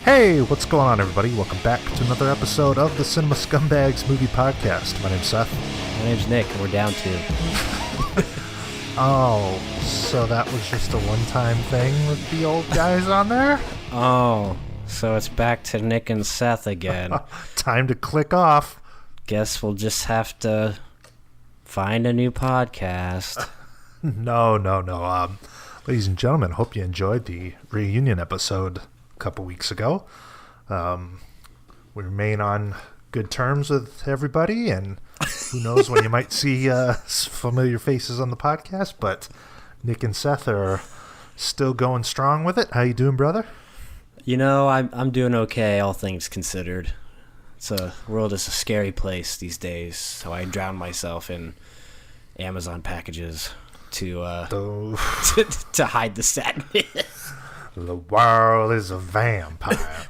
Hey, what's going on, everybody? Welcome back to another episode of the Cinema Scumbags Movie Podcast. My name's Seth. My name's Nick, and we're down two. Oh, so that was just a one-time thing with the old guys on there? Oh, so it's back to Nick and Seth again. Time to click off. Guess we'll just have to find a new podcast. No. Ladies and gentlemen, hope you enjoyed the reunion episode a couple weeks ago. We remain on good terms with everybody, and who knows when you might see familiar faces on the podcast, but Nick and Seth are still going strong with it. How you doing, brother? You know, I'm doing okay, all things considered. The world is a scary place these days, so I drown myself in Amazon packages to hide the sadness. The world is a vampire.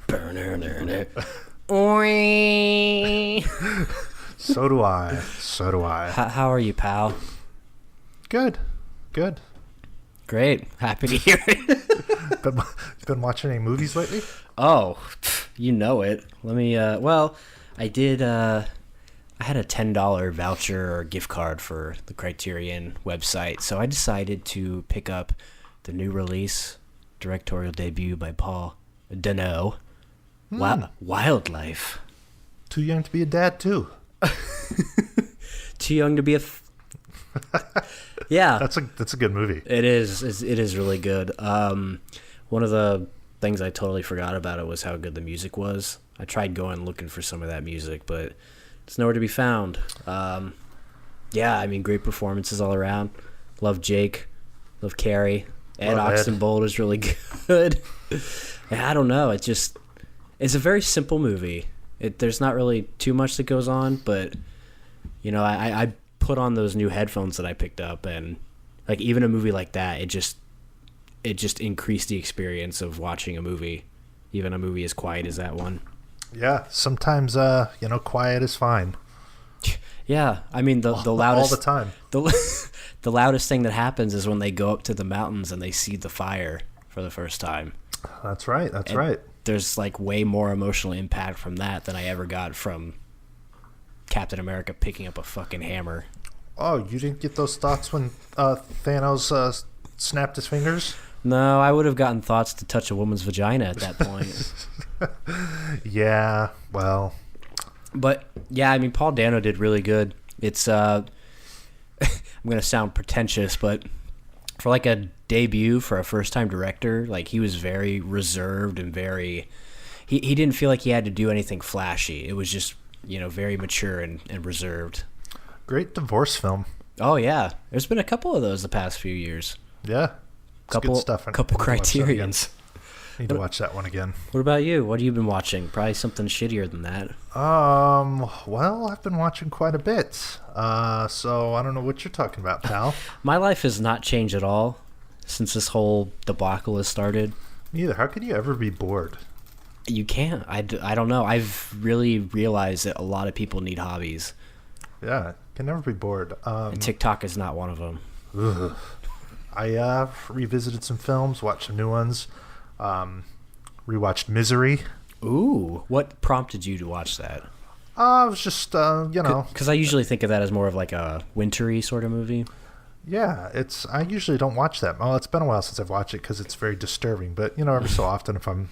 So do I. How are you, pal? Good. Great. Happy to hear it. Been watching any movies lately? Oh, you know it. Let me, I did, I had a $10 voucher or gift card for the Criterion website, so I decided to pick up the new release, directorial debut by Paul Dano, Wildlife. Too young to be a dad, too. Too young to be Yeah. That's a good movie. It is really good. One of the things I totally forgot about it was how good the music was. I tried going looking for some of that music, but it's nowhere to be found. Great performances all around. Love Jake. Love Carrie. Ed Oxenbould is really good. I don't know. It's a very simple movie. There's not really too much that goes on, but you know, I put on those new headphones that I picked up, and like even a movie like that, it just increased the experience of watching a movie, even a movie as quiet as that one. Yeah, sometimes quiet is fine. Yeah, I mean the loudest all the time. The loudest thing that happens is when they go up to the mountains and they see the fire for the first time. That's right. There's like way more emotional impact from that than I ever got from Captain America picking up a fucking hammer. Oh, you didn't get those thoughts when Thanos snapped his fingers? No, I would have gotten thoughts to touch a woman's vagina at that point. Yeah, well. But, yeah, I mean, Paul Dano did really good. It's, I'm going to sound pretentious, but for like a debut for a first-time director, like he was very reserved and very... He didn't feel like he had to do anything flashy. It was just, very mature and reserved. Great divorce film. Oh, yeah. There's been a couple of those the past few years. Yeah. Couple Criterions. Need to watch that one again. What about you? What have you been watching? Probably something shittier than that. Well, I've been watching quite a bit. So I don't know what you're talking about, pal. My life has not changed at all since this whole debacle has started. Neither. How can you ever be bored? You can't. I don't know. I've really realized that a lot of people need hobbies. Yeah, can never be bored. And TikTok is not one of them. Ugh. I revisited some films, watched some new ones. Rewatched Misery. Ooh, what prompted you to watch that? I was just, Because I usually think of that as more of like a wintry sort of movie. Yeah, I usually don't watch that. Well, it's been a while since I've watched it because it's very disturbing. But, every so often if I'm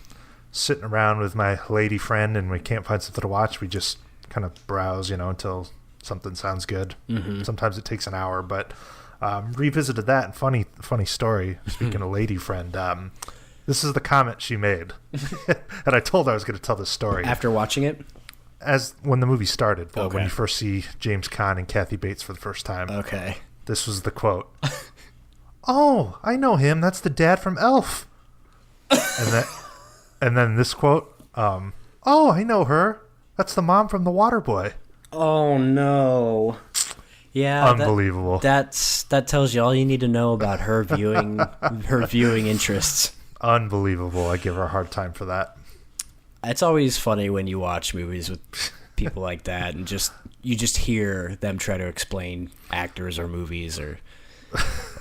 sitting around with my lady friend and we can't find something to watch, we just kind of browse, until something sounds good. Mm-hmm. Sometimes it takes an hour, but revisited that. And funny story, speaking of lady friend, this is the comment she made. And I told her I was going to tell this story. After watching it? As when the movie started, okay. When you first see James Caan and Kathy Bates for the first time. Okay. This was the quote. Oh, I know him. That's the dad from Elf. And then this quote. Oh, I know her. That's the mom from The Waterboy. Oh, no. Yeah. Unbelievable. That tells you all you need to know about her viewing interests. Unbelievable. I give her a hard time for that. It's always funny when you watch movies with people like that and you just hear them try to explain actors or movies or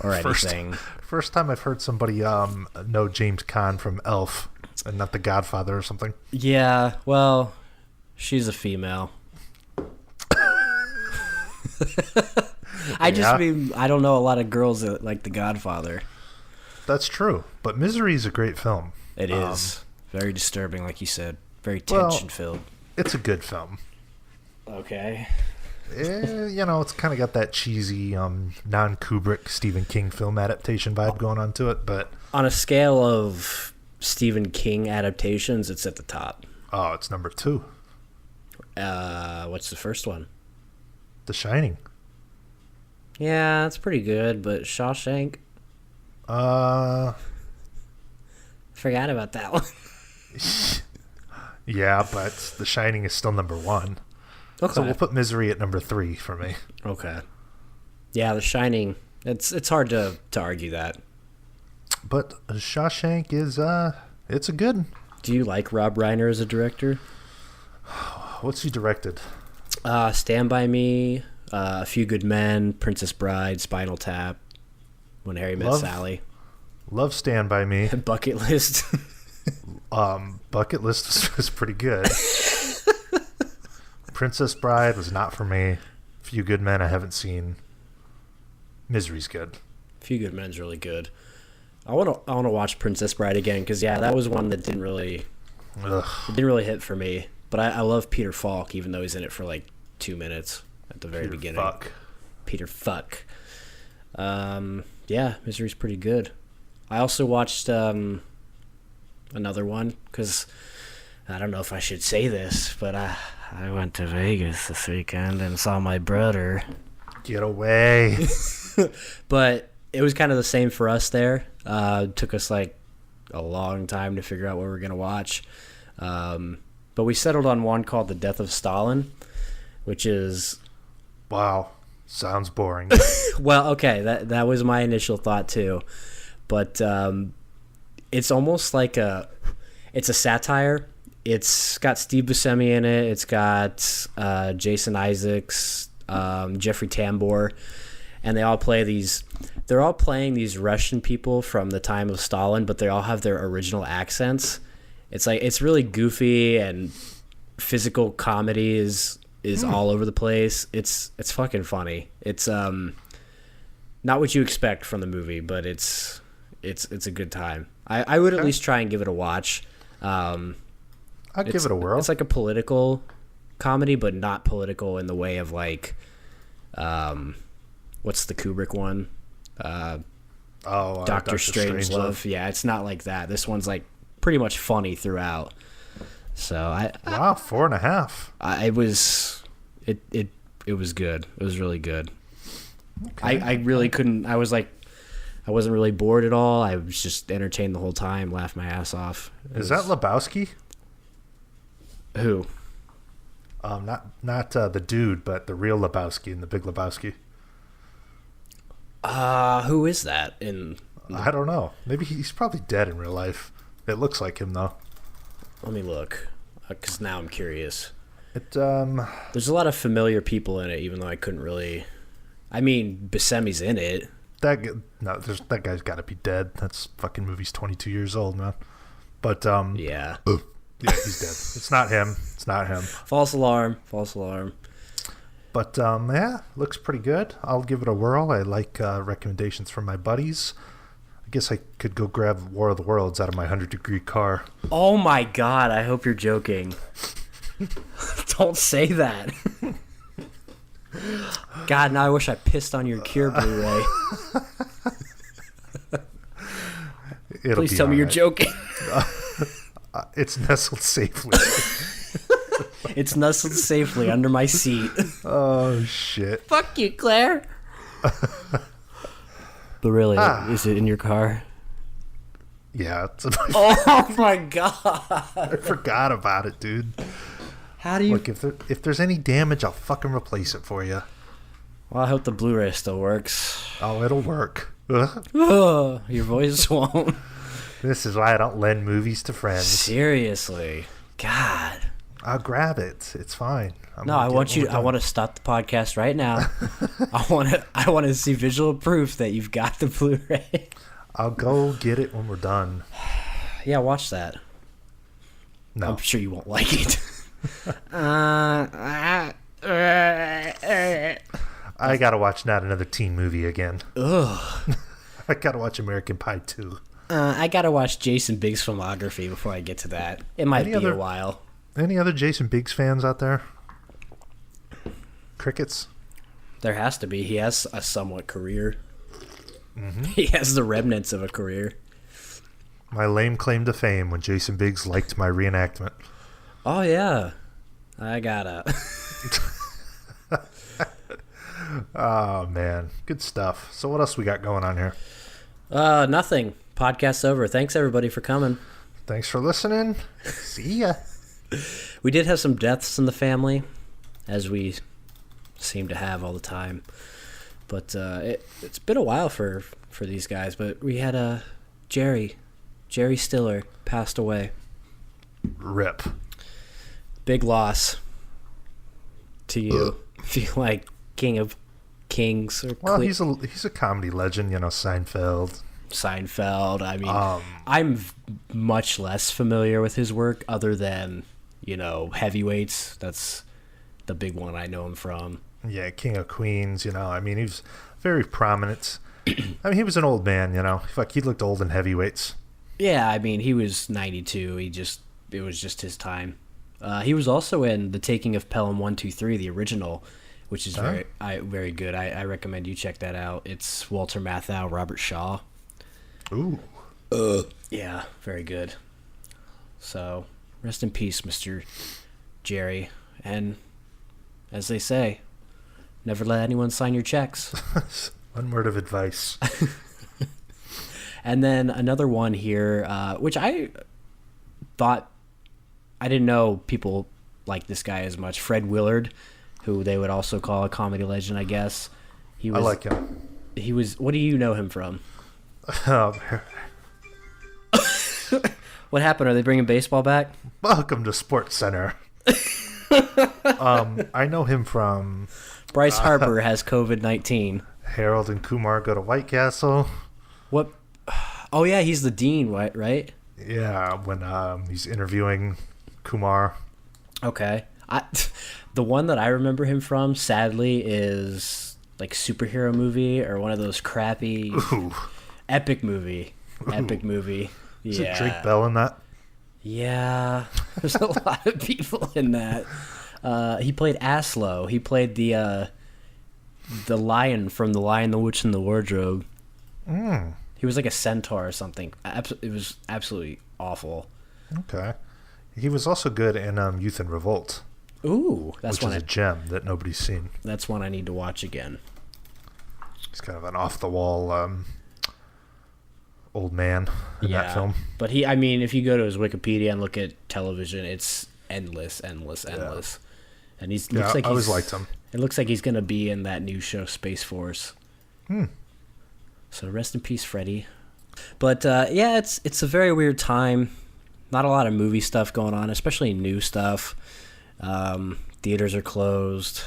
or anything. First time I've heard somebody know James Caan from Elf and not The Godfather or something. Yeah, well, she's a female. I don't know a lot of girls that like The Godfather. That's true, but Misery is a great film. It is. Very disturbing, like you said. Very tension-filled. It's a good film. Okay. It's kind of got that cheesy, non-Kubrick Stephen King film adaptation vibe going on to it, but... On a scale of Stephen King adaptations, it's at the top. Oh, it's number 2. What's the first one? The Shining. Yeah, that's pretty good, but Shawshank? Forgot about that one. Yeah, but The Shining is still number 1. Okay. So we'll put Misery at number 3 for me. Okay. Yeah, The Shining. It's hard to argue that. But Shawshank is it's a good. Do you like Rob Reiner as a director? What's he directed? Stand By Me, A Few Good Men, Princess Bride, Spinal Tap, When Harry Met Sally. Love Stand By Me. Bucket List. Bucket List was pretty good. Princess Bride was not for me. Few Good Men I haven't seen. Misery's good. Few Good Men's really good. I want to watch Princess Bride again because that was one that didn't really hit for me. But I love Peter Falk, even though he's in it for like 2 minutes at the very beginning. Peter Fuck. Yeah, Misery's pretty good. I also watched another one because I don't know if I should say this, but I went to Vegas this weekend and saw my brother. Get away. But it was kind of the same for us there. It took us like a long time to figure out what we were going to watch. But we settled on one called The Death of Stalin, which is... Wow. Sounds boring. Well, okay, that was my initial thought too. But it's almost like it's a satire. It's got Steve Buscemi in it. It's got Jason Isaacs, Jeffrey Tambor, and they're all playing these Russian people from the time of Stalin, but they all have their original accents. It's really goofy, and physical comedy is all over the place. It's fucking funny. It's not what you expect from the movie, but it's a good time. I would at least try and give it a watch. I'd give it a whirl. It's like a political comedy, but not political in the way of like, what's the Kubrick one? Doctor Strangelove. Yeah, it's not like that. This one's like pretty much funny throughout. So wow, 4.5. It was good. It was really good. Okay. I really couldn't. I wasn't really bored at all. I was just entertained the whole time, laughed my ass off. Is that Lebowski? Who? Not the dude, but the real Lebowski in The Big Lebowski. Who is that? I don't know. Maybe he's probably dead in real life. It looks like him though. Let me look, because now I'm curious. There's a lot of familiar people in it, even though I couldn't really. I mean, Buscemi's in it. That guy's got to be dead. That's fucking movie's 22 years old, man. But yeah. Yeah, he's dead. It's not him. False alarm. But yeah, looks pretty good. I'll give it a whirl. I like recommendations from my buddies. I guess I could go grab War of the Worlds out of my 100-degree car. Oh my god, I hope you're joking. Don't say that. God, now I wish I pissed on your Cure Blu-ray. Please tell me you're joking. It's nestled safely. It's nestled safely under my seat. Oh, shit. Fuck you, Claire. But really, is it in your car? Yeah. Oh, my God. I forgot about it, dude. How do you... Look, if there's any damage, I'll fucking replace it for you. Well, I hope the Blu-ray still works. Oh, it'll work. Oh, your voice won't. This is why I don't lend movies to friends. Seriously. God. I'll grab it. It's fine. No, I want to stop the podcast right now. I want to see visual proof that you've got the Blu-ray. I'll go get it when we're done. Yeah, watch that. No. I'm sure you won't like it. I gotta watch Not Another Teen Movie again. Ugh. I gotta watch American Pie 2. I gotta watch Jason Biggs' filmography before I get to that. It might be a while. Any other Jason Biggs fans out there? Crickets? There has to be. He has a somewhat career. Mm-hmm. He has the remnants of a career. My lame claim to fame when Jason Biggs liked my reenactment. Oh, yeah. I gotta. Oh, man. Good stuff. So what else we got going on here? Nothing. Podcast's over. Thanks, everybody, for coming. Thanks for listening. See ya. We did have some deaths in the family, as we seem to have all the time. But it's been a while for these guys. But we had Jerry Stiller passed away. Rip. Big loss to you. Feel like King of Kings. Well, he's a comedy legend, Seinfeld. I mean, I'm much less familiar with his work other than, Heavyweights. That's the big one I know him from. Yeah, King of Queens, I mean, he was very prominent. I mean, he was an old man, Fuck, he looked old in Heavyweights. Yeah, I mean, he was 92. It was just his time. He was also in The Taking of Pelham 123, the original, which is very good. I recommend you check that out. It's Walter Matthau, Robert Shaw. Ooh. Yeah, very good. So, rest in peace, Mr. Jerry. And as they say, never let anyone sign your checks. One word of advice. And then another one here, which I thought, I didn't know people like this guy as much. Fred Willard, who they would also call a comedy legend, I guess. I like him. He was. What do you know him from? What happened? Are they bringing baseball back? Welcome to Sports Center. I know him from Bryce Harper has COVID-19. Harold and Kumar Go to White Castle. What? Oh yeah, he's the dean, right? Yeah, when he's interviewing Kumar. Okay. The one that I remember him from, sadly, is like superhero movie or one of those crappy epic movie. Epic movie. Is it Drake Bell in that? Yeah, there's a lot of people in that. He played Aslo. He played the lion from The Lion, the Witch, and the Wardrobe. He was like a centaur or something. It was absolutely awful. Okay. He was also good in Youth in Revolt. Ooh, which is a gem that nobody's seen. That's one I need to watch again. He's kind of an off-the-wall old man in that film. But if you go to his Wikipedia and look at television, it's endless. Yeah. And I always liked him. It looks like he's going to be in that new show, Space Force. So rest in peace, Freddie. But it's a very weird time. Not a lot of movie stuff going on, especially new stuff. Theaters are closed.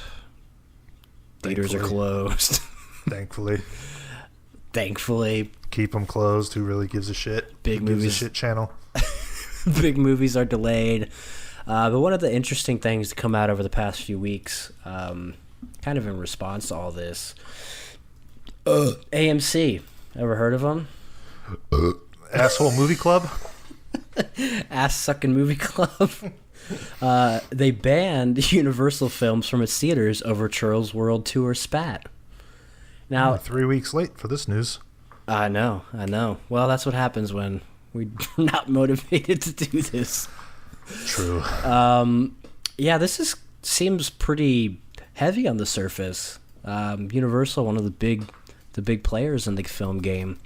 Thankfully. Keep them closed. Who really gives a shit? Big movies. Gives a shit channel. Big movies are delayed. But one of the interesting things to come out over the past few weeks, kind of in response to all this, AMC. Ever heard of them? Asshole Movie Club? Ass-sucking movie club. They banned Universal films from its theaters over Charles World Tour Spat. Now, 3 weeks late for this news. I know. Well, that's what happens when we're not motivated to do this. True. This seems pretty heavy on the surface. Universal, one of the big players in the film game.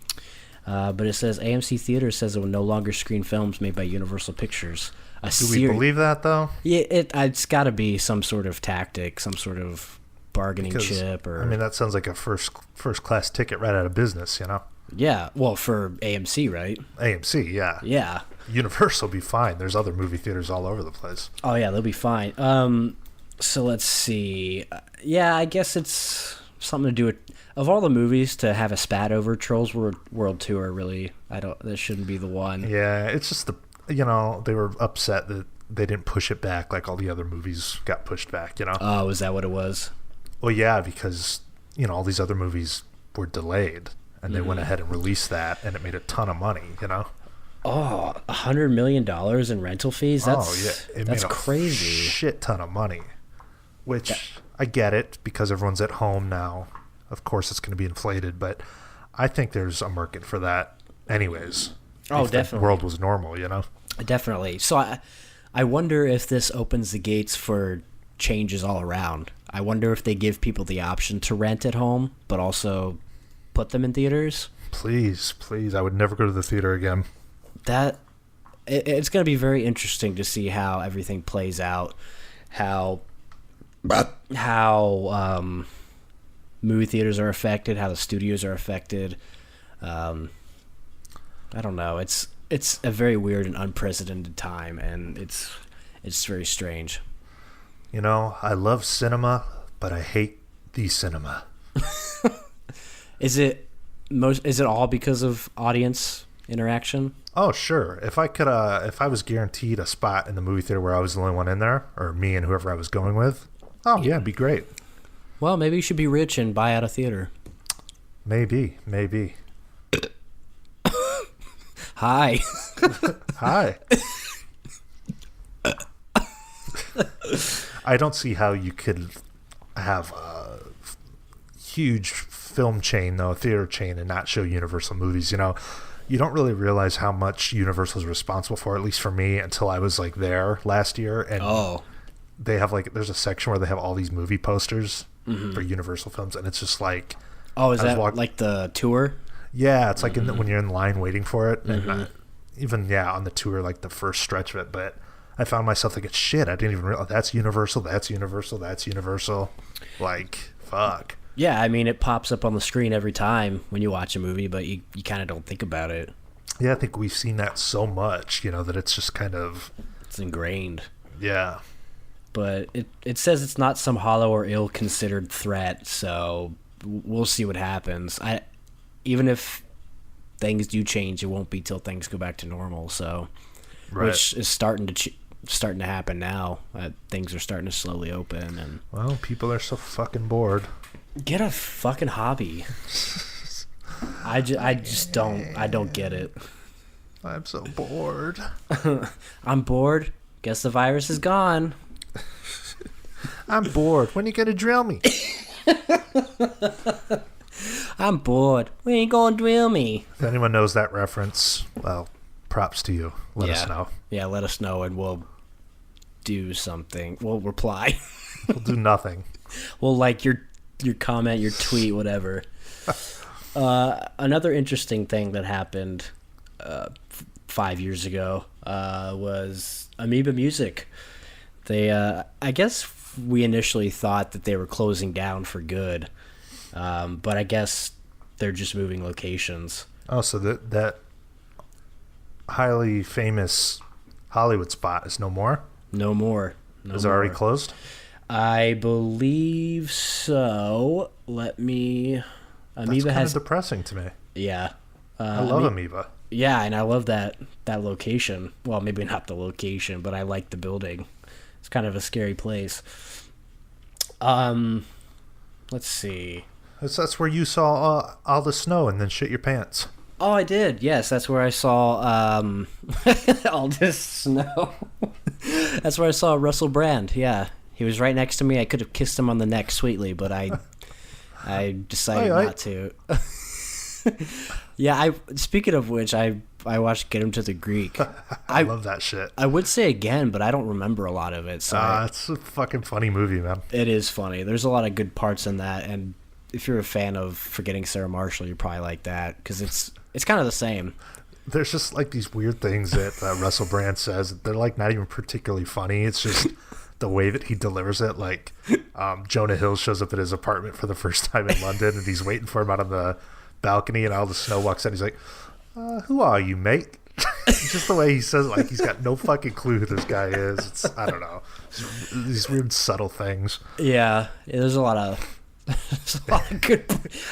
But it says AMC Theaters says it will no longer screen films made by Universal Pictures. Do we believe that, though? Yeah, it's got to be some sort of tactic, some sort of bargaining chip. That sounds like a first-class ticket right out of business, Yeah, well, for AMC, right? AMC, yeah. Yeah. Universal will be fine. There's other movie theaters all over the place. Oh yeah, they'll be fine. So let's see. Yeah, I guess it's something to do with, of all the movies to have a spat over, Trolls World Tour really, that shouldn't be the one. Yeah, it's just they were upset that they didn't push it back like all the other movies got pushed back, Oh, is that what it was? Well, yeah, because, all these other movies were delayed, and they went ahead and released that, and it made a ton of money, Oh, $100 million in rental fees? That's made a crazy. Shit ton of money. Which, I get it, because everyone's at home now. Of course it's going to be inflated, but I think there's a market for that anyways. Oh, if definitely. The world was normal, Definitely. So I wonder if this opens the gates for changes all around. I wonder if they give people the option to rent at home, but also put them in theaters. Please. I would never go to the theater again. It's going to be very interesting to see how everything plays out, how movie theaters are affected, how the studios are affected. I don't know. It's a very weird and unprecedented time, and it's very strange. I love cinema, but I hate the cinema. Is it all because of audience interaction? Oh, sure. If I was guaranteed a spot in the movie theater where I was the only one in there, or me and whoever I was going with, it'd be great. Well, maybe you should be rich and buy out a theater. Maybe. Hi. Hi. I don't see how you could have a huge film chain, though, a theater chain, and not show Universal movies. You don't really realize how much Universal is responsible for, at least for me, until I was there last year. And they have there's a section where they have all these movie posters for Universal films, and it's just is that like the tour? Yeah, it's when you're in line waiting for it, and even on the tour, the first stretch of it. But I found myself thinking, shit, I didn't even realize that's Universal. Fuck. Yeah, I mean, it pops up on the screen every time when you watch a movie, but you kind of don't think about it. Yeah, I think we've seen that so much, that it's just kind of... It's ingrained. Yeah. But it says it's not some hollow or ill-considered threat, so we'll see what happens. Even if things do change, it won't be till things go back to normal, so... Right. Which is starting to happen now. Things are starting to slowly open, and... Well, people are so fucking bored. Get a fucking hobby. I just don't get it. I'm so bored. I'm bored. Guess the virus is gone. I'm bored. When are you gonna drill me? I'm bored. When are you gonna drill me? If anyone knows that reference, well, props to you. Let us know. Yeah, let us know, and we'll do something. We'll reply. We'll do nothing. We'll like your comment, your tweet, whatever. Another interesting thing that happened 5 years ago was Amoeba Music. They, I guess we initially thought that they were closing down for good, but I guess they're just moving locations. Oh, so that highly famous Hollywood spot is no more? No more. Is it already closed? I believe so. Let me... Amoeba That's kind of depressing to me. Yeah. I love Amoeba. Yeah, and I love that location. Well, maybe not the location, but I like the building. It's kind of a scary place. Let's see. That's where you saw all the snow and then shit your pants. Oh, I did. Yes, that's where I saw all this snow. That's where I saw Russell Brand. Yeah, he was right next to me. I could have kissed him on the neck sweetly, but I decided not to. Yeah, speaking of which, I watched Get Him to the Greek. I love that shit. I would say again, but I don't remember a lot of it. So it's a fucking funny movie, man. It is funny. There's a lot of good parts in that, and if you're a fan of Forgetting Sarah Marshall, you're probably like that, because it's kind of the same. There's just like these weird things that Russell Brand says. They're like not even particularly funny. It's just the way that he delivers it. Like Jonah Hill shows up at his apartment for the first time in London, and he's waiting for him out on the balcony, and all the snow walks in. He's like, "Who are you, mate?" Just the way he says it, like he's got no fucking clue who this guy is. It's, I don't know. These weird subtle things. Yeah, there's a lot of good.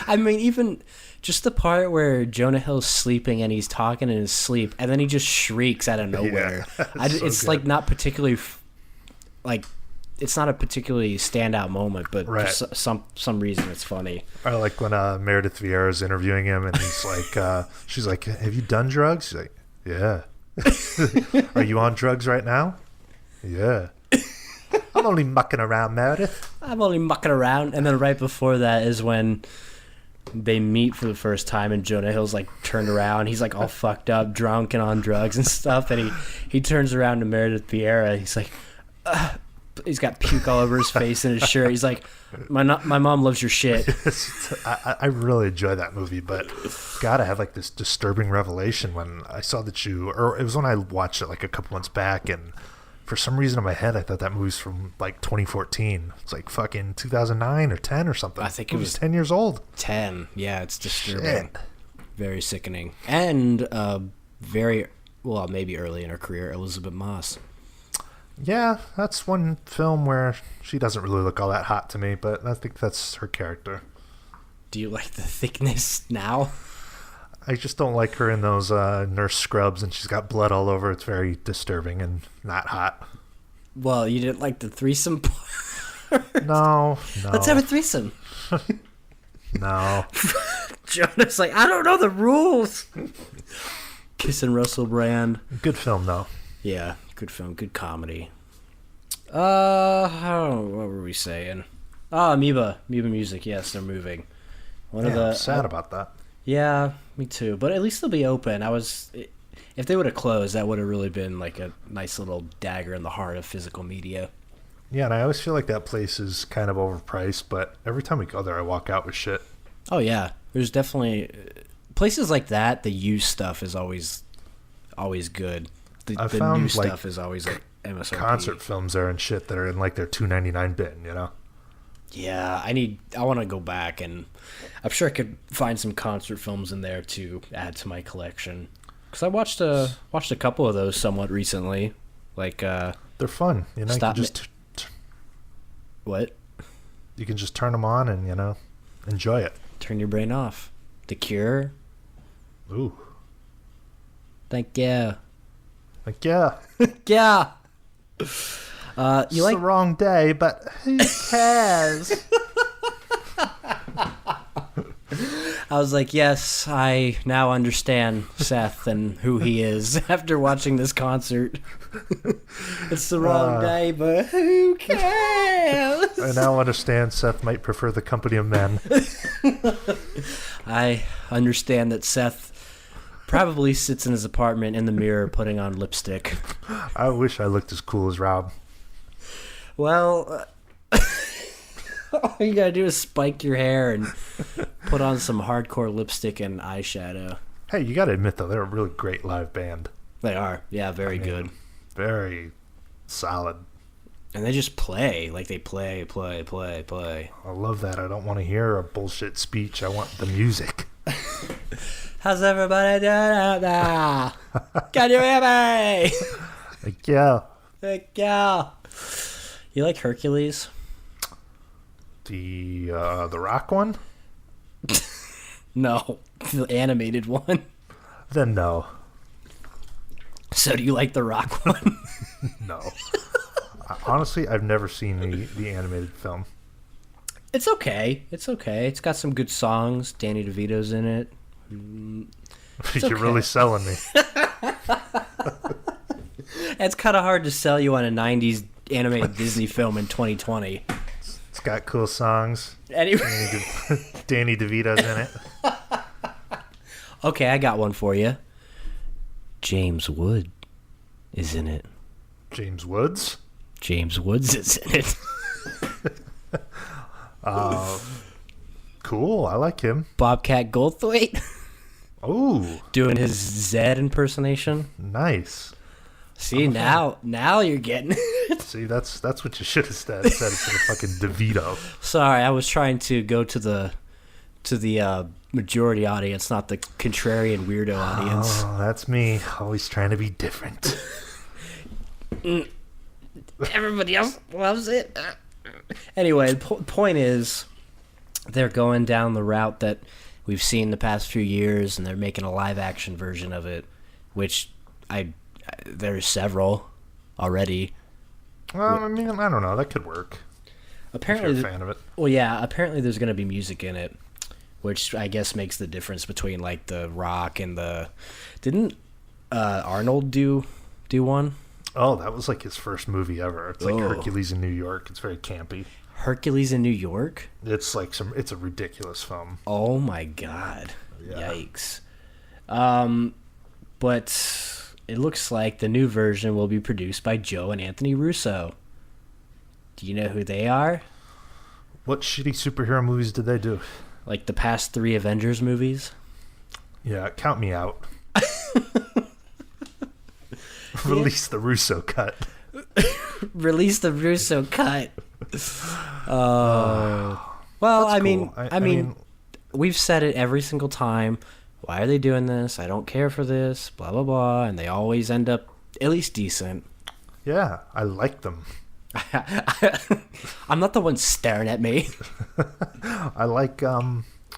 I mean, even just the part where Jonah Hill's sleeping and he's talking in his sleep, and then he just shrieks out of nowhere. Yeah, it's good. like not particularly like. It's not a particularly standout moment, but Right. for some reason it's funny. Or like when Meredith Vieira is interviewing him, and he's like, she's like, "Have you done drugs?" He's like, "Yeah." "Are you on drugs right now?" "Yeah." "I'm only mucking around, Meredith." I'm only mucking around. And then right before that is when they meet for the first time, and Jonah Hill's like turned around. He's like all fucked up, drunk, and on drugs and stuff. And he turns around to Meredith Vieira. He's like, he's got puke all over his face and his shirt. He's like, my mom loves your shit. I really enjoy that movie, but God, I had like this disturbing revelation when I saw that or it was when I watched it like a couple months back, and for some reason in my head I thought that movie's from like 2014. It's like fucking 2009 or 10 or something. I think it was 10 years old. 10. Yeah, it's disturbing. Shit. Very sickening. And very, well, maybe early in her career, Elizabeth Moss. Yeah, that's one film where she doesn't really look all that hot to me, but I think that's her character. Do you like the thickness now? I just don't like her in those nurse scrubs, and she's got blood all over. It's very disturbing and not hot. Well, you didn't like the threesome part? No. Let's have a threesome. No. Jonah's like, I don't know the rules. Kissing Russell Brand. Good film, though. Yeah, good film, good comedy. What were we saying? Oh, Amoeba Music. Yes, they're moving. I'm sad about that. Yeah, me too. But at least they'll be open. If they would have closed, that would have really been like a nice little dagger in the heart of physical media. Yeah, and I always feel like that place is kind of overpriced, but every time we go there, I walk out with shit. Oh yeah, there's definitely places like that. The used stuff is always good. The new stuff is always like MSRP. Concert films there and shit that are in like their $2.99 bin, you know? Yeah, I want to go back, and I'm sure I could find some concert films in there to add to my collection. Because I watched a couple of those somewhat recently. Like they're fun, you know. What? You can just turn them on and, you know, enjoy it. Turn your brain off. The Cure. Ooh. Thank you. Like, yeah. Yeah. It's the wrong day, but who cares? I was like, yes, I now understand Seth and who he is after watching this concert. It's the wrong day, but who cares? I now understand Seth might prefer the company of men. I understand that Seth probably sits in his apartment in the mirror putting on lipstick. I wish I looked as cool as Rob. Well, all you gotta do is spike your hair and put on some hardcore lipstick and eyeshadow. Hey, you gotta admit, though, they're a really great live band. They are. Yeah, very good. Very solid. And they just play. Like, they play. I love that. I don't want to hear a bullshit speech. I want the music. How's everybody doing out there? Can you hear me? Like, yeah. Heck yeah. You like Hercules? The Rock one? No, the animated one. Then no. So do you like the Rock one? No. Honestly, I've never seen the animated film. It's okay. It's got some good songs. Danny DeVito's in it. You're really selling me. It's kind of hard to sell you on a 90s animated Disney film in 2020. It's got cool songs. Anyway. Danny DeVito's in it. Okay, I got one for you. James Wood is in it. James Woods? James Woods is in it. Cool. I like him. Bobcat Goldthwait. Oh. Doing his Zed impersonation. Nice. See, now you're getting it. See, that's what you should have said. Instead of fucking DeVito. Sorry, I was trying to go to the to the majority audience, not the contrarian weirdo audience. Oh, that's me. Always trying to be different. Everybody else loves it. Anyway, the point is, they're going down the route that we've seen the past few years, and they're making a live-action version of it, which there's several already. Well, I mean, I don't know. That could work. Apparently, if you're a fan of it. Well, yeah. Apparently, there's going to be music in it, which I guess makes the difference between like the Rock and the. Didn't Arnold do one? Oh, that was like his first movie ever. It's like Hercules in New York. It's very campy. Hercules in New York? It's like it's a ridiculous film. Oh my god. Yeah. Yikes. But it looks like the new version will be produced by Joe and Anthony Russo. Do you know who they are? What shitty superhero movies did they do? Like the past 3 Avengers movies? Yeah, count me out. Release the Russo cut. Release the Russo cut. Well, I mean, cool. I mean, we've said it every single time. Why are they doing this? I don't care for this. Blah blah blah, and they always end up at least decent. Yeah, I like them. I'm not the one staring at me. I like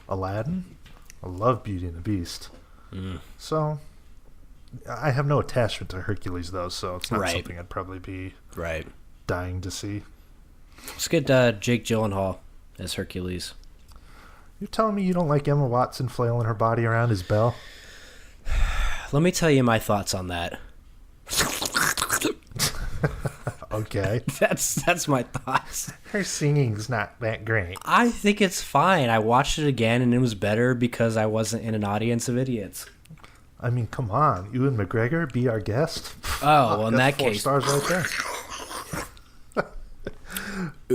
Aladdin. I love Beauty and the Beast. So I have no attachment to Hercules though, so it's not something I'd probably be dying to see. Let's get Jake Gyllenhaal as Hercules. You're telling me you don't like Emma Watson flailing her body around as Belle? Let me tell you my thoughts on that. Okay. That's my thoughts. Her singing's not that great. I think it's fine. I watched it again and it was better because I wasn't in an audience of idiots. I mean, come on. Ewan McGregor, be our guest. Oh, well, in that case. 4 stars right there.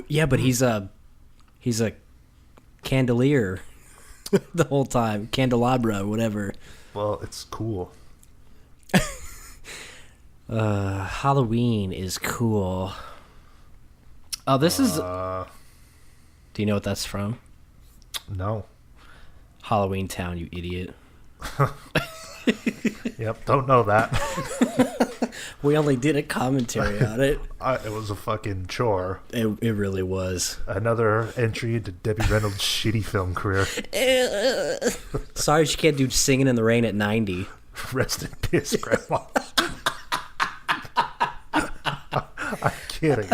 Yeah, but he's a candelier the whole time. Candelabra, whatever. Well, it's cool. Halloween is cool. Oh, this is... Do you know what that's from? No. Halloween Town, you idiot. Yep, don't know that. We only did a commentary on it. It was a fucking chore. It really was. Another entry into Debbie Reynolds' shitty film career. Sorry she can't do Singing in the Rain at 90. Rest in peace, Grandma. I'm kidding.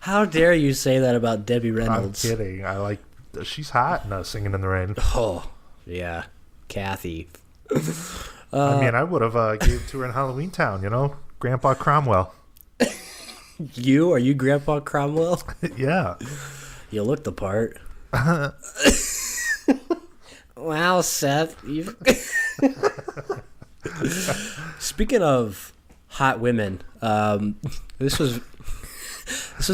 How dare you say that about Debbie Reynolds? I'm kidding. She's hot in Singing in the Rain. Oh, yeah. Kathy. I mean, I would have gave it to her in Halloween Town, Grandpa Cromwell. Are you Grandpa Cromwell? Yeah. You look the part. Wow, Seth. Speaking of hot women, this was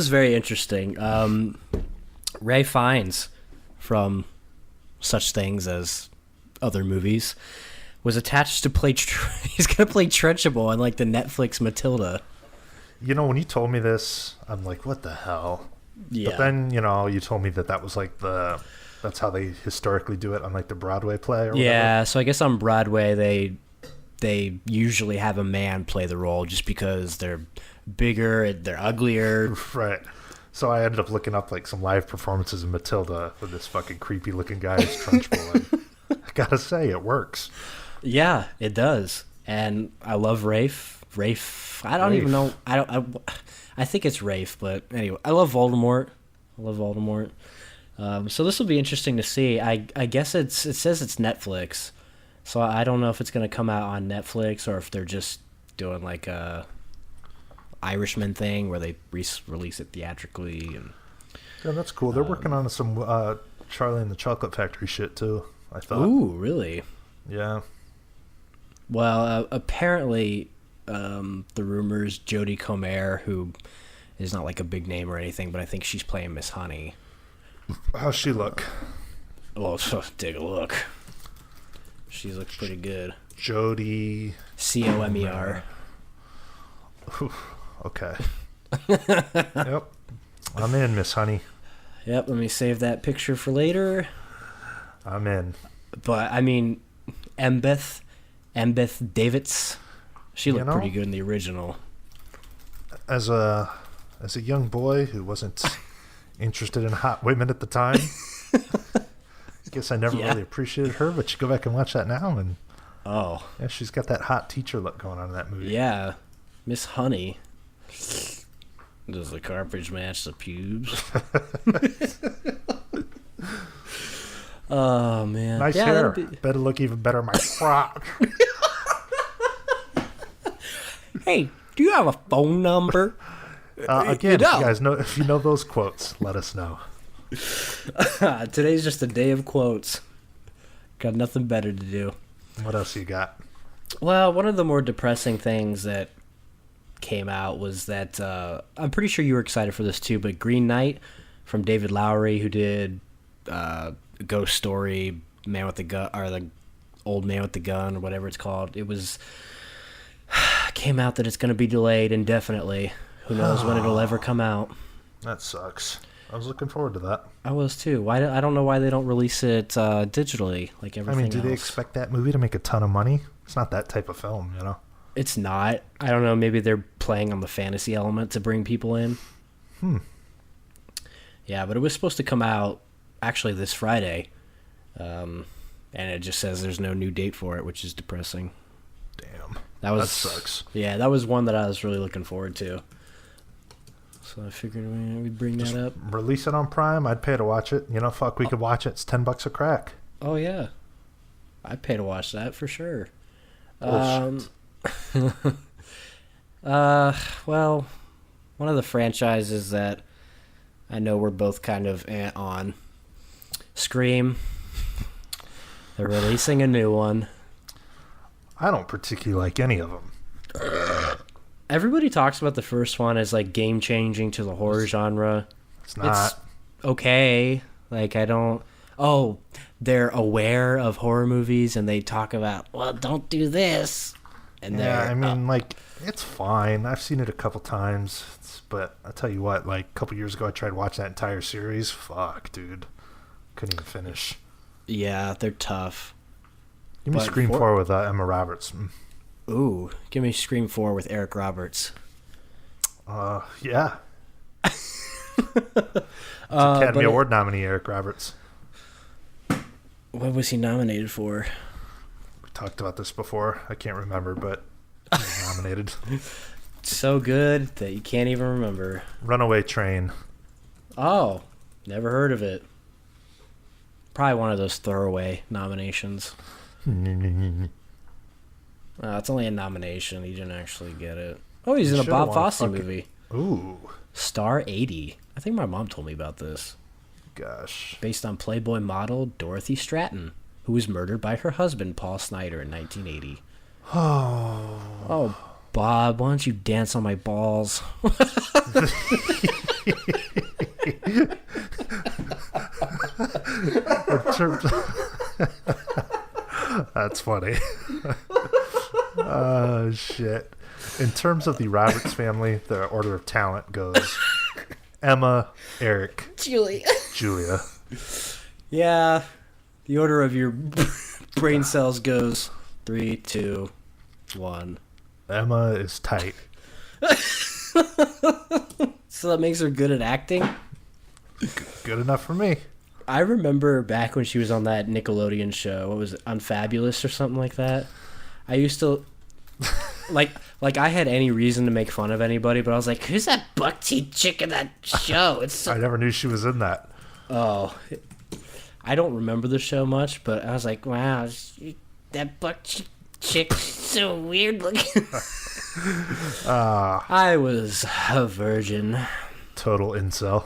very interesting. Ray Fiennes from Such Things as Other Movies was attached to play he's gonna play Trunchbull in like the Netflix Matilda. When you told me this, I'm like, what the hell? Yeah. But then you told me that was like that's how they historically do it on like the Broadway play or whatever. Yeah, so I guess on Broadway they usually have a man play the role just because they're bigger, they're uglier. Right. So I ended up looking up like some live performances of Matilda with this fucking creepy looking guy as Trunchbull. And I gotta say, it works. Yeah, it does. And I love Rafe. I don't even know. I think it's Rafe, but anyway, I love Voldemort. So this will be interesting to see. I guess it says it's Netflix, so I don't know if it's going to come out on Netflix or if they're just doing like a Irishman thing where they release it theatrically. And yeah, that's cool. They're working on some Charlie and the Chocolate Factory shit too, I thought. Ooh, really? Yeah. Well, apparently, the rumors Jodie Comer, who is not like a big name or anything, but I think she's playing Miss Honey. How's she look? Well, take a look. She looks pretty good. Jodie Comer. Okay. Yep. I'm in, Miss Honey. Yep, let me save that picture for later. I'm in. But I mean, Embeth Davidtz, she looked pretty good in the original. As a young boy who wasn't interested in hot women at the time, I guess I never really appreciated her. But you go back and watch that now, and yeah, she's got that hot teacher look going on in that movie. Yeah, Miss Honey. Does the cartridge match the pubes? Oh man, nice hair. Better look even better, my crotch. Hey, do you have a phone number? Again, if you guys know, if you know those quotes, let us know. Today's just a day of quotes. Got nothing better to do. What else you got? Well, one of the more depressing things that came out was that I'm pretty sure you were excited for this too, but Green Knight from David Lowery, who did Ghost Story, Man with the Gun, or the Old Man with the Gun, or whatever it's called. It was came out that it's going to be delayed indefinitely. Who knows when it'll ever come out? That sucks. I was looking forward to that. I was too. Why? I don't know why they don't release it digitally like everything else. I mean, do they expect that movie to make a ton of money? It's not that type of film, you know? It's not. I don't know. Maybe they're playing on the fantasy element to bring people in. Yeah, but it was supposed to come out actually this Friday. And it just says there's no new date for it, which is depressing. Damn. That sucks. Yeah, that was one that I was really looking forward to. So I figured we'd bring that up. Release it on Prime. I'd pay to watch it. You know, fuck, we could watch it. It's $10 a crack. Oh, yeah. I'd pay to watch that for sure. Bullshit. Well, one of the franchises that I know we're both kind of on, Scream. They're releasing a new one. I don't particularly like any of them. Everybody talks about the first one as like game changing to the horror genre. It's not. It's okay. Like I don't. Oh, they're aware of horror movies and they talk about, well, don't do this. And yeah, I mean, like, it's fine. I've seen it a couple times, but I tell you what, like a couple years ago, I tried watching that entire series. Fuck, dude, couldn't even finish. Yeah, they're tough. Give me Scream 4 with Emma Roberts. Ooh, give me Scream 4 with Eric Roberts. Yeah. Academy Award nominee Eric Roberts. What was he nominated for? We talked about this before. I can't remember, but he was nominated. So good that you can't even remember. Runaway Train. Oh, never heard of it. Probably one of those throwaway nominations. It's only a nomination. He didn't actually get it. Oh, he's in a Bob Fosse movie. Ooh. Star 80. I think my mom told me about this. Gosh. Based on Playboy model Dorothy Stratton, who was murdered by her husband, Paul Snyder, in 1980. Oh, Bob, why don't you dance on my balls? That's funny. Oh, shit. In terms of the Roberts family, the order of talent goes Emma, Eric, Julia. Yeah. The order of your brain cells goes 3, 2, 1. Emma is tight. So that makes her good at acting? Good enough for me. I remember back when she was on that Nickelodeon show. What was it? Unfabulous or something like that? I used to... Like I had any reason to make fun of anybody, but I was like, who's that buck-teeth chick in that show? It's so... I never knew she was in that. Oh. I don't remember the show much, but I was like, wow, that buck-teeth chick's so weird looking. I was a virgin. Total incel.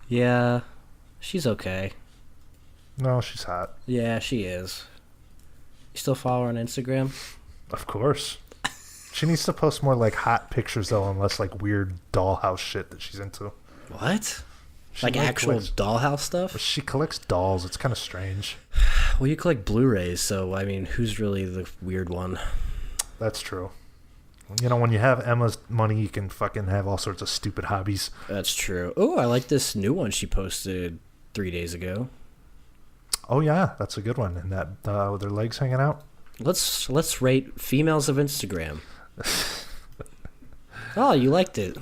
Yeah, she's okay. No, she's hot. Yeah, she is. You still follow her on Instagram? Of course. She needs to post more like hot pictures though, and less like weird dollhouse shit that she's into. What? Like actual dollhouse stuff? She collects dolls. It's kind of strange. Well, you collect Blu-rays, so I mean, who's really the weird one? That's true. You know, when you have Emma's money, you can fucking have all sorts of stupid hobbies. That's true. Oh, I like this new one she posted 3 days ago. Oh yeah, that's a good one. And that with their legs hanging out. Let's rate females of Instagram. Oh, you liked it.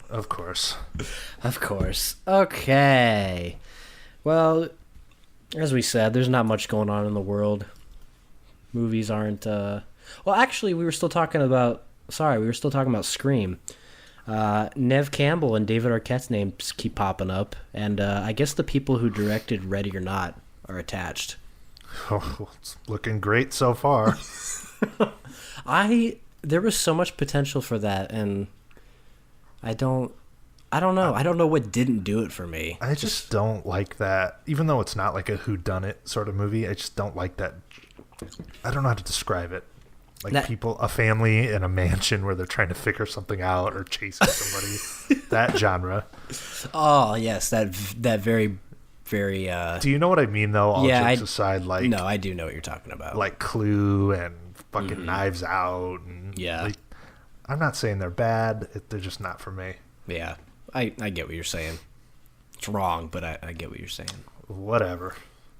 Of course. Of course. Okay. Well, as we said, there's not much going on in the world. Movies aren't... Well, actually, we were still talking about Scream. Nev Campbell and David Arquette's names keep popping up, and I guess the people who directed Ready or Not are attached. Oh, it's looking great so far. There was so much potential for that, and I don't know. I don't know what didn't do it for me. I just don't like that. Even though it's not like a whodunit sort of movie, I just don't like that. I don't know how to describe it. Like a family in a mansion where they're trying to figure something out or chasing somebody. That genre. Oh, yes. That very, very... Do you know what I mean, though? All jokes aside, like... No, I do know what you're talking about. Like Clue and fucking Knives Out. And like, I'm not saying they're bad. They're just not for me. Yeah. I get what you're saying. It's wrong, but I get what you're saying. Whatever.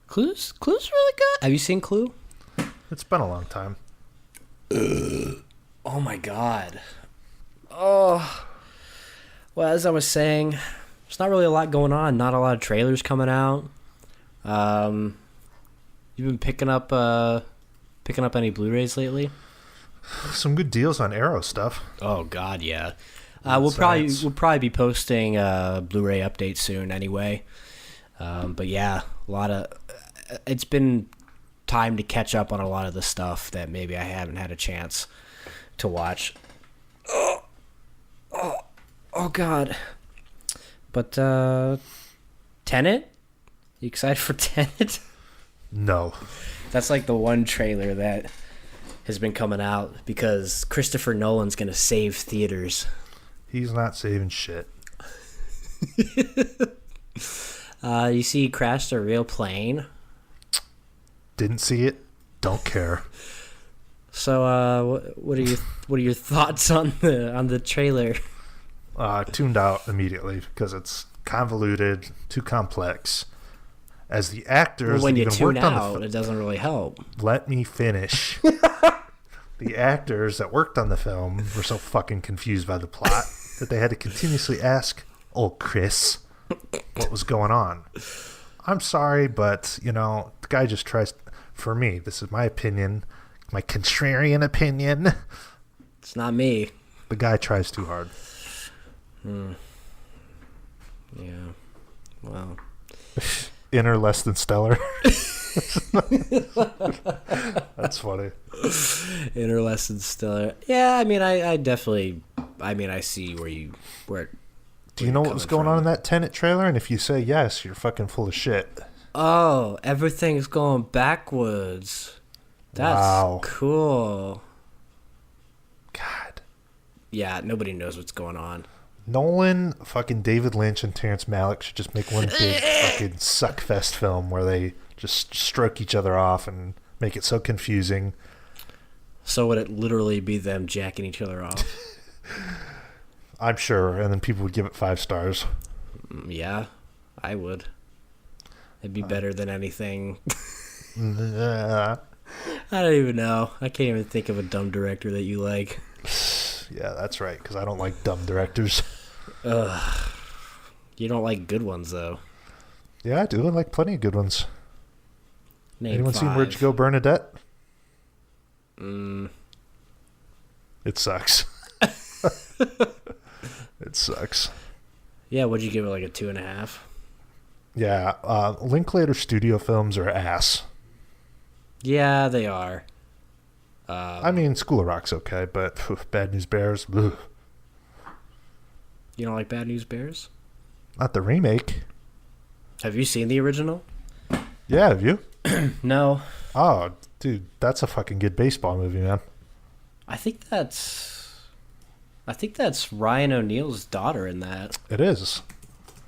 Clue's really good. Have you seen Clue? It's been a long time. Oh my god. Oh. Well, as I was saying, there's not really a lot going on. Not a lot of trailers coming out. You've been picking up any Blu-rays lately? Some good deals on Arrow stuff. Oh god, yeah. We'll probably be posting a Blu-ray update soon anyway. But yeah, it's been time to catch up on a lot of the stuff that maybe I haven't had a chance to watch. Oh god. But Tenet? You excited for Tenet? No. That's like the one trailer that has been coming out because Christopher Nolan's going to save theaters. He's not saving shit. You see he crashed a real plane? Didn't see it. Don't care. So, what are your thoughts on the trailer? Tuned out immediately because it's convoluted, too complex. As the actors, when you tune out, it doesn't really help. Let me finish. The actors that worked on the film were so fucking confused by the plot that they had to continuously ask, "Oh, Chris, what was going on?" I'm sorry, but the guy just tries. For me, this is my opinion, my contrarian opinion. It's not me. The guy tries too hard. Yeah. Well. Inner less than stellar. That's funny. Inner less than stellar. Yeah, I mean, I definitely. I mean, I see where. Do you know what was going on in that Tenet trailer? And if you say yes, you're fucking full of shit. Oh, everything's going backwards. That's cool. God. Yeah, nobody knows what's going on. Nolan, fucking David Lynch, and Terrence Malick should just make one big fucking suckfest film where they just stroke each other off and make it so confusing. So would it literally be them jacking each other off? I'm sure, and then people would give it 5 stars. Yeah, I would. It'd be better than anything. I don't even know. I can't even think of a dumb director that you like. Yeah, that's right, because I don't like dumb directors. You don't like good ones, though. Yeah, I do. I like plenty of good ones. Name Anyone 5. seen Where'd You Go, Bernadette? Mm. It sucks. It sucks. Yeah, would you give it like a 2.5? Yeah, Linklater studio films are ass. Yeah, they are. I mean, School of Rock's okay, but Bad News Bears, ugh. You don't like Bad News Bears? Not the remake. Have you seen the original? Yeah, have you? No. Oh, dude, that's a fucking good baseball movie, man. I think that's Ryan O'Neal's daughter in that. It is.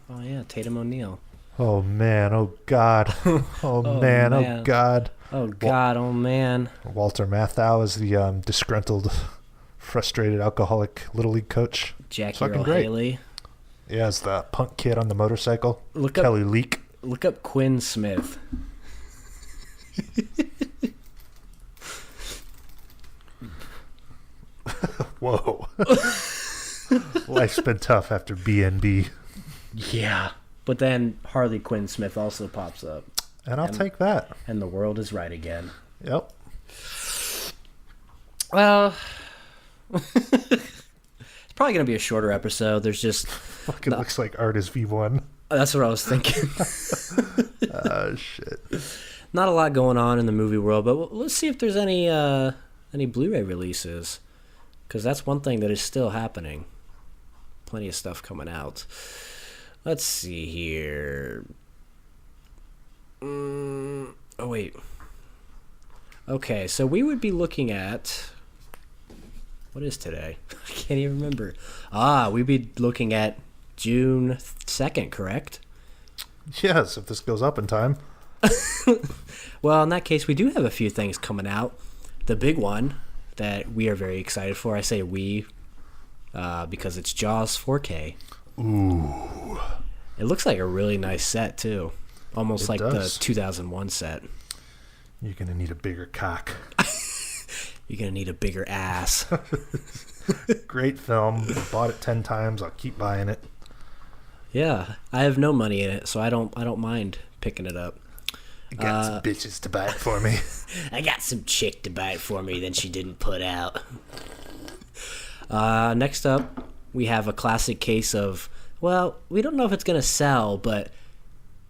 Oh yeah, Tatum O'Neal. Oh man, oh god. Oh man, oh god. Oh god, oh man. Walter Matthau is the disgruntled, frustrated, alcoholic Little League coach. Jackie Earle Haley. Yeah, it's the punk kid on the motorcycle. Look Kelly Leak. Look up Quinn Smith. Whoa. Life's been tough after BNB. Yeah. But then Harley Quinn Smith also pops up. And I'll take that. And the world is right again. Yep. Well, it's probably going to be a shorter episode. There's just... Fucking looks like Artist V1. That's what I was thinking. Oh, shit. Not a lot going on in the movie world, but let's see if there's any Blu-ray releases. Because that's one thing that is still happening. Plenty of stuff coming out. Let's see here. Oh, wait. Okay, so we would be looking at... What is today? I can't even remember. We'd be looking at June 2nd, correct? Yes, if this goes up in time. Well, in that case, we do have a few things coming out. The big one that we are very excited for, I say we, because it's Jaws 4K. Ooh. It looks like a really nice set, too. Almost It like does. the 2001 set. You're going to need a bigger cock. You're going to need a bigger ass. Great film. I bought it 10 times. I'll keep buying it. Yeah, I have no money in it, so I don't mind picking it up. You got some bitches to buy it for me. I got some chick to buy it for me that she didn't put out. Next up, we have a classic case of, well, we don't know if it's going to sell, but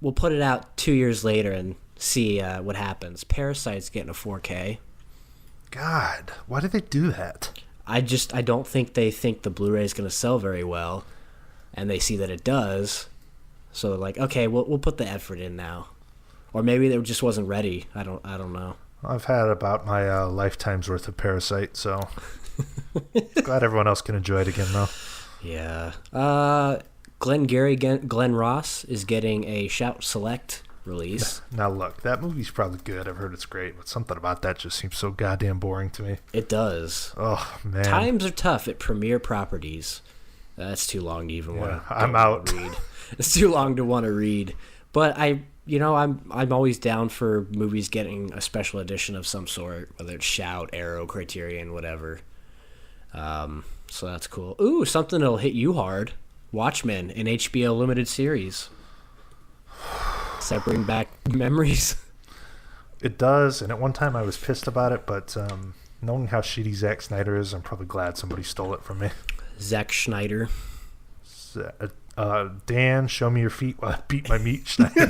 we'll put it out 2 years later and see what happens. Parasites Getting a 4K. God, why did they do that? I don't think they think the Blu-ray is going to sell very well, and they see that it does, so they're like, okay, we'll put the effort in now. Or maybe it just wasn't ready. I don't know. I've had about my lifetime's worth of Parasite, so glad everyone else can enjoy it again, though. Yeah. Glenn Ross is getting a Shout Select release. Now, look, that movie's probably good. I've heard it's great, but something about that just seems so goddamn boring to me. It does. Oh, man. Times are tough at Premiere Properties. That's too long to even want to I'm out. read. It's too long to want to read. But I'm always down for movies getting a special edition of some sort, whether it's Shout, Arrow, Criterion, whatever. So that's cool. Ooh, something that'll hit you hard. Watchmen, an HBO limited series. Does that bring back memories? It does, and at one time I was pissed about it, but knowing how shitty Zack Snyder is, I'm probably glad somebody stole it from me. Zack Snyder. Dan, show me your feet while I beat my meat, Schneider.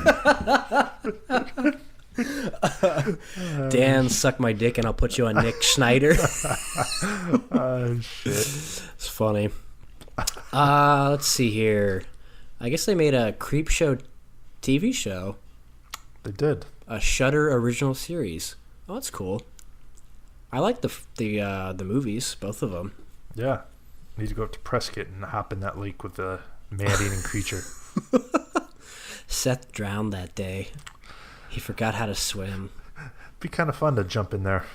Dan, suck my dick and I'll put you on Nick Schneider. Oh, shit. It's funny. Let's see here. I guess they made a Creep Show TV show. They did. A Shudder original series. Oh, that's cool. I like the movies, both of them. Yeah. Need to go up to Prescott and hop in that lake with the man-eating creature. Seth drowned that day. He forgot how to swim. Be kind of fun to jump in there.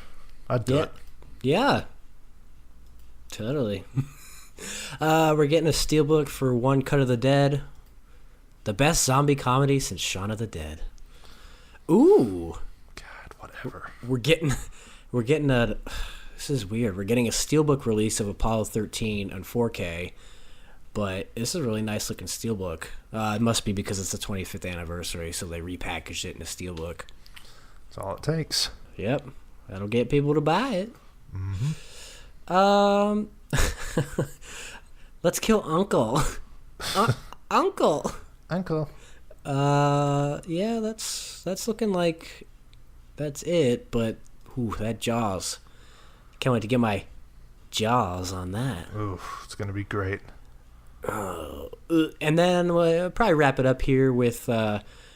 I'd do it. Yeah. Totally. We're getting a steelbook for One Cut of the Dead. The best zombie comedy since Shaun of the Dead. Ooh. God, whatever. We're getting a... This is weird. We're getting a steelbook release of Apollo 13 on 4K, but this is a really nice looking steelbook. It must be because it's the 25th anniversary, so they repackaged it in a steelbook. That's all it takes. Yep. That'll get people to buy it. Mm-hmm. Let's kill Uncle. Uncle. Uncle. Yeah, that's looking like that's it, but that Jaws. Can't wait to get my jaws on that. Ooh, it's going to be great. And then we'll probably wrap it up here with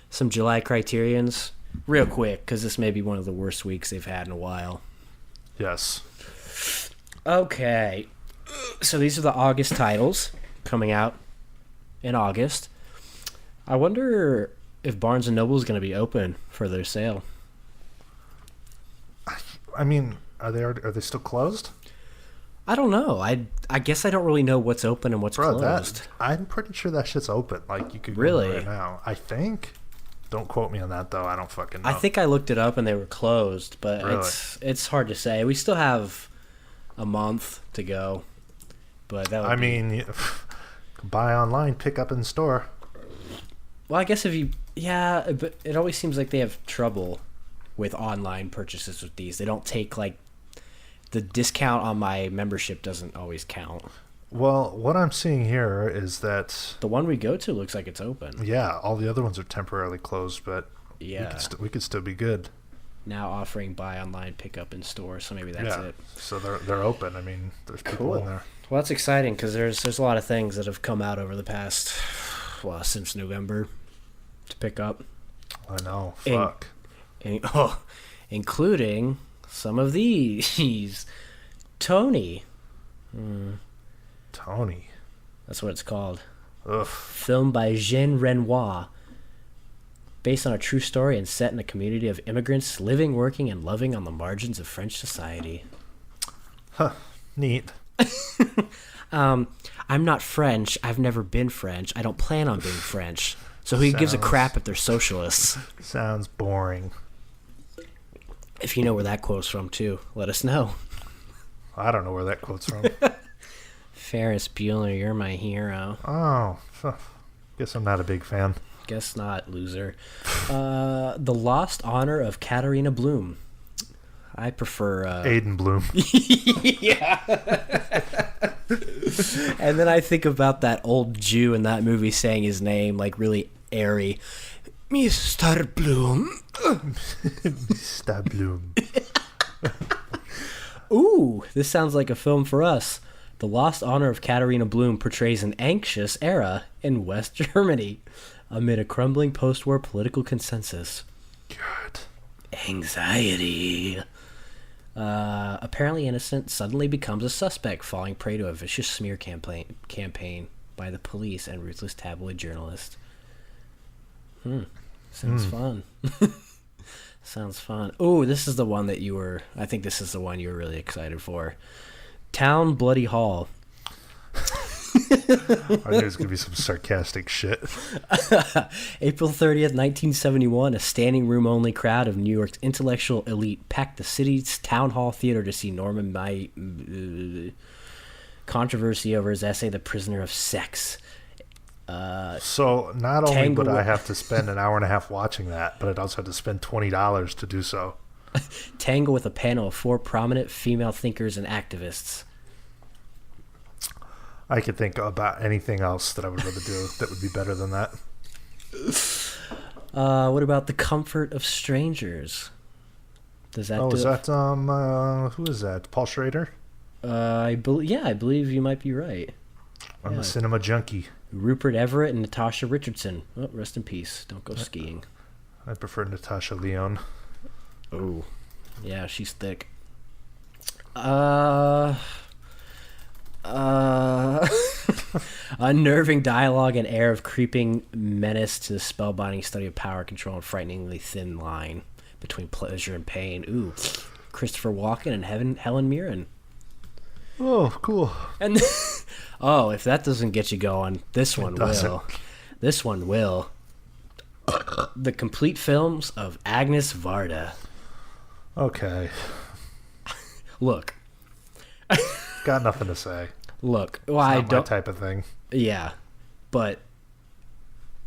some July Criterions real quick, because this may be one of the worst weeks they've had in a while. Yes. Okay. So these are the August titles coming out in August. I wonder if Barnes & Noble is going to be open for their sale. I mean, are they still closed? I don't know. I guess I don't really know what's open and what's closed. I'm pretty sure that shit's open. Like, you could go Really? there right now. I think. Don't quote me on that, though. I don't fucking know. I think I looked it up and they were closed, but Really? it's hard to say. We still have a month to go, but that would mean, buy online, pick up in store. Well, I guess yeah, but it always seems like they have trouble with online purchases with these. They don't take, like, the discount on my membership doesn't always count. Well, what I'm seeing here is that The one we go to looks like it's open. yeah, all the other ones are temporarily closed, but Yeah. we could still be good. Now offering buy online, pick up in store, so maybe that's it. So they're open. I mean, there's people in there. Well, that's exciting because there's a lot of things that have come out over the past, since November to pick up. I know. Fuck. Including some of these. Tony. Tony. That's what it's called. Ugh. Filmed by Jean Renoir. Based on a true story and set in a community of immigrants living, working, and loving on the margins of French society. Huh. Neat. I'm not French. I've never been French. I don't plan on being French. So who gives a crap if they're socialists? Sounds boring. If you know where that quote's from, too, let us know. I don't know where that quote's from. Ferris Bueller, you're my hero. Oh. Guess I'm not a big fan. Guess not, loser. The Lost Honor of Katarina Bloom. I prefer... Aiden Bloom. Yeah. And then I think about that old Jew in that movie saying his name, like, really airy. Mr. Bloom. Mr. Bloom. Ooh, this sounds like a film for us. The Lost Honor of Katarina Bloom portrays an anxious era in West Germany amid a crumbling post-war political consensus. God. Anxiety. Apparently innocent suddenly becomes a suspect, falling prey to a vicious smear campaign by the police and ruthless tabloid journalists. Sounds fun. Sounds fun. Oh, this is the one that I think this is the one you were really excited for. Town Bloody Hall. I knew it was going to be some sarcastic shit. April 30th, 1971, a standing room only crowd of New York's intellectual elite packed the city's Town Hall Theater to see Norman controversy over his essay, The Prisoner of Sex. So not only would I with- have to spend an hour and a half watching that, but I'd also have to spend $20 to do so. Tangle with a panel of 4 prominent female thinkers and activists. I could think about anything else that I would rather do that would be better than that. What about The Comfort of Strangers? Does that is that who is that? Paul Schrader? I believe you might be right. I'm a cinema junkie. Rupert Everett and Natasha Richardson. Oh, rest in peace. Don't go skiing. I prefer Natasha Lyonne. Oh, yeah, she's thick. Unnerving dialogue and air of creeping menace to the spellbinding study of power, control, and frighteningly thin line between pleasure and pain. Ooh, Christopher Walken and Helen Mirren. Oh, cool. And oh, if that doesn't get you going, this one doesn't. will. This one will. The complete films of Agnes Varda. Okay. Look. Got nothing to say. Look. Well, It's I not don't. my type of thing. Yeah, but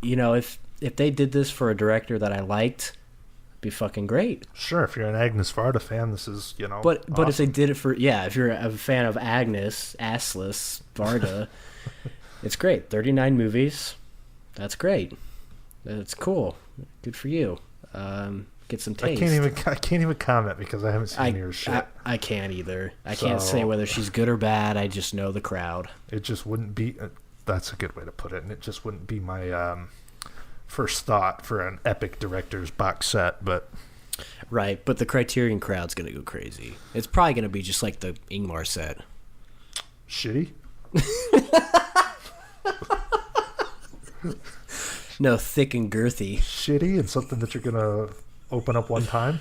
if they did this for a director that I liked, it'd be fucking great. Sure, if you're an Agnes Varda fan, this is, But awesome. if they did it for if you're a fan of Agnes assless Varda, it's great. 39 movies, that's great. That's cool. Good for you. Get some taste. I can't even comment because I haven't seen your shit. I can't either. I can't say whether she's good or bad. I just know the crowd. It just wouldn't be. That's a good way to put it. And it just wouldn't be my first thought for an epic director's box set. But Right, but the Criterion crowd's gonna go crazy. It's probably gonna be just like the Ingmar set. shitty. No, thick and girthy. Shitty and something that you're gonna open up one time.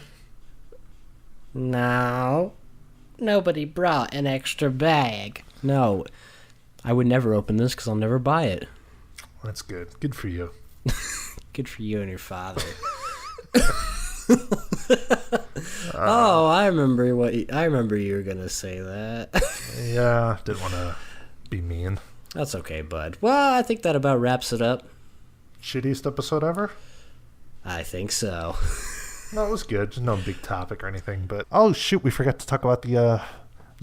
No. Nobody brought an extra bag. No, I would never open this because I'll never buy it. That's good. Good for you. Good for you and your father. Oh, I remember you were gonna say that. Yeah, didn't want to be mean. That's okay, bud. Well, I think that about wraps it up. Shittiest episode ever? I think so. No, it was good. Just no big topic or anything. But oh shoot, we forgot to talk about the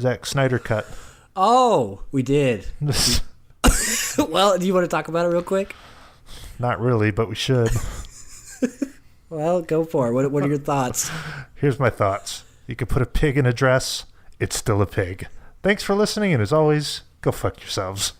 Zack Snyder cut. Oh, we did. Well, do you want to talk about it real quick? Not really, but we should. Well, go for it. What are your thoughts? Here's my thoughts. You could put a pig in a dress. It's still a pig. Thanks for listening, and as always, go fuck yourselves.